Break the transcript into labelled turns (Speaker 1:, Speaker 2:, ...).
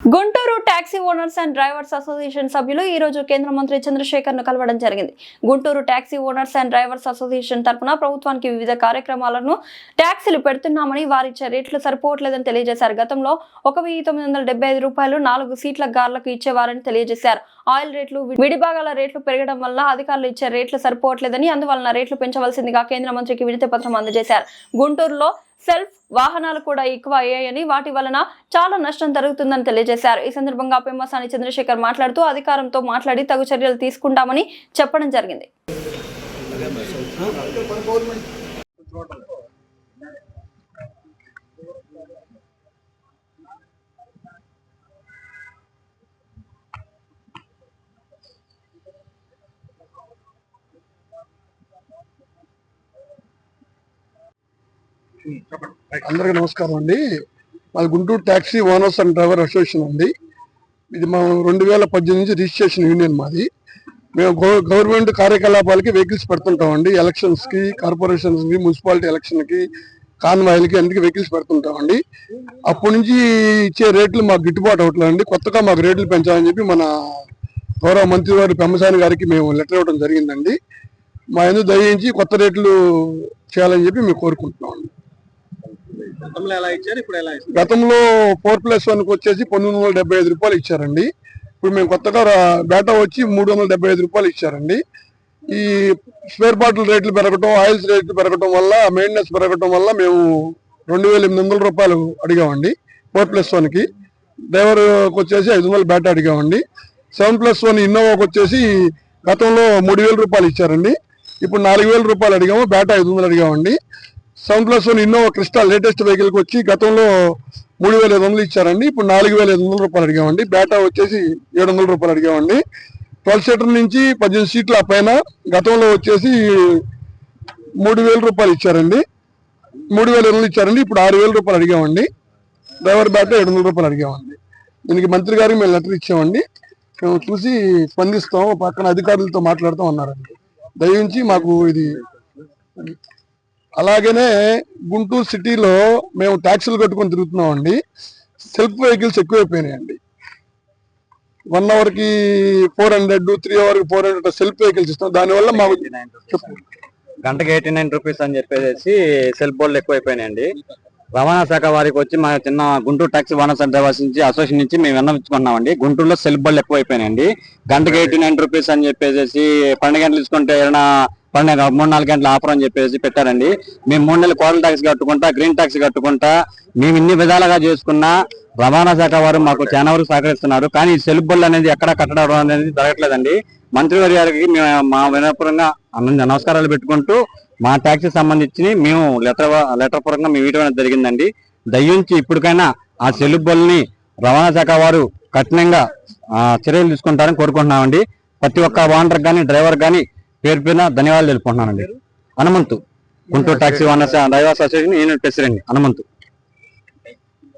Speaker 1: Guntur taxi owners and drivers association సభ్యులు ఈ రోజు కేంద్ర మంత్రి చంద్రశేఖర్ ను కలవడం జరిగింది. Guntur taxi owners and drivers association తరపున ప్రభుత్వానికి వివిధ కార్యక్రమాలను ట్యాక్సీలు పెడుతున్నామని, వారిచ్చే రేట్లు సరిపోవట్లేదని తెలియజేశారు. గతంలో 1975 రూపాయలు 4 సీట్ల కార్లకు ఇచ్చేవారని తెలియజేశారు. ఆయిల్ రేట్లు, విడిభాగాల రేట్లు పెరగడం వల్ల అధికారులు ఇచ్చే రేట్లు సరిపోవట్లేదని, అందువలన రేట్లు పెంచవలసిందిగా కేంద్ర మంత్రికి వినతి పత్రం అందజేశారు. గుంటూరులో సెల్ఫ్ వాహనాలు కూడా ఎక్కువ అయ్యాయని, వాటి వలన చాలా నష్టం జరుగుతుందని తెలియజేశారు. ఈ సందర్భంగా పెమ్మసాని చంద్రశేఖర్ మాట్లాడుతూ అధికారంతో మాట్లాడి తగు చర్యలు తీసుకుంటామని చెప్పడం జరిగింది.
Speaker 2: అందరికీ నమస్కారం అండి. మాది Guntur taxi owners and driver association అండి. ఇది మనం 2018 నుంచి రిజిస్ట్రేషన్ యూనియన్ మాది. మేము గవర్నమెంట్ కార్యకలాపాలకి వెహికల్స్ పెడుతుంటామండి. ఎలక్షన్స్కి, కార్పొరేషన్స్కి, మున్సిపాలిటీ ఎలక్షన్కి, కాన్వాయిలకి అన్నిటికీ వెహికల్స్ పెడుతుంటామండి. అప్పటి నుంచి ఇచ్చే రేట్లు మాకు గిట్టుబాటు అవట్లేదండి. కొత్తగా మాకు రేట్లు పెంచాలని చెప్పి మన గౌరవ మంత్రి గారు పెమ్మసాని గారికి మేము లెటర్ ఇవ్వడం జరిగిందండి. మా ఎందుకు దయించి కొత్త రేట్లు చేయాలని చెప్పి మేము కోరుకుంటున్నామండి. గతంలో 4+1 వచ్చేసి 1975 రూపాయలు ఇచ్చారండి. ఇప్పుడు మేము కొత్తగా బేటా వచ్చి 375 రూపాయలు ఇచ్చారండి. ఈ స్పేర్ పార్ట్ల రేట్లు పెరగటం, ఆయిల్స్ రేట్లు పెరగటం వల్ల, మెయింటెనెన్స్ పెరగటం వల్ల మేము 2800 రూపాయలు అడిగామండి 4+1కి. డ్రైవర్కి వచ్చేసి 500 బేటా అడిగామండి. 7+1 ఇన్నోవాకి వచ్చేసి గతంలో 3000 రూపాయలు ఇచ్చారండి. ఇప్పుడు 4000 రూపాయలు అడిగాము, బేటా 500 అడిగామండి. 7+1 ఇన్నోవా క్రిస్టల్ లేటెస్ట్ వెహికల్కి వచ్చి గతంలో 3500 ఇచ్చారండి. ఇప్పుడు 4500 రూపాయలు అడిగామండి. బేటా వచ్చేసి 700 రూపాయలు అడిగామండి. 12 సీటర్ నుంచి 18 సీట్ల పైన గతంలో వచ్చేసి 3000 రూపాయలు ఇచ్చారండి. 3500 ఇచ్చారండి. ఇప్పుడు 6000 రూపాయలు అడిగామండి. డ్రైవర్ బేటా 700 రూపాయలు అడిగామండి. దీనికి మంత్రి గారికి మేము లెటర్ ఇచ్చామండి. మేము చూసి స్పందిస్తాం, పక్కన అధికారులతో మాట్లాడుతూ ఉన్నారండి. దయించి మాకు ఇది. అలాగనే గుంటూరు సిటీలో మేము ట్యాక్సీలు కట్టుకొని తిరుగుతున్నామండి. సెల్ఫ్ వెహికల్స్ ఎక్కువైపోయినాయండి. 1 అవర్కి 400, 3 అవర్కి 400 సెల్ఫ్ వెహికల్స్ ఇస్తాం. దానివల్ల మాకు
Speaker 3: గంటకి 89 రూపీస్ అని చెప్పేసి సెల్ఫ్ బోర్డులు ఎక్కువైపోయినాయండి. రవాణా శాఖ వారికి వచ్చి మా చిన్న Guntur taxi owners and drivers నుంచి అసోసియేషన్ నుంచి మేము విన్నవించుకున్నామండి. గుంటూరులో సెల్ఫ్ బోర్డులు ఎక్కువైపోయినాయండి. గంటకి 89 రూపీస్ అని చెప్పేసి 12 గంటలు తీసుకుంటే 3-4 గంటల ఆఫర్ అని చెప్పేసి పెట్టారండి. మేము 3 నెలలు కోడల ట్యాక్స్ కట్టుకుంటా, గ్రీన్ ట్యాక్స్ కట్టుకుంటా, మేము ఇన్ని విధాలుగా చేసుకున్నా రవాణా శాఖ వారు మాకు చాలా వరకు సహకరిస్తున్నారు. కానీ ఈ సెల్ఫ్ బోర్డులు అనేది ఎక్కడ కట్టడం అనేది జరగట్లేదండి. మంత్రి గారికి మేము మా వినపూర్వకంగా నమస్కారాలు పెట్టుకుంటూ మా ట్యాక్సీ సంబంధించి మేము లెటర్ పూర్వకంగా మేము ఇవ్వడం జరిగిందండి. దయించి ఇప్పటికైనా ఆ సెల్ఫ్ బోర్డుని రవాణా శాఖ వారు కఠినంగా చర్యలు తీసుకుంటారని కోరుకుంటున్నామండి. ప్రతి ఒక్క ఓనర్ కానీ, డ్రైవర్ కానీ పేరు పేరున ధన్యవాదాలు తెలుపుకుంటున్నానండి. Hanumanthu, Guntur taxi owners drivers association union president Hanumanthu.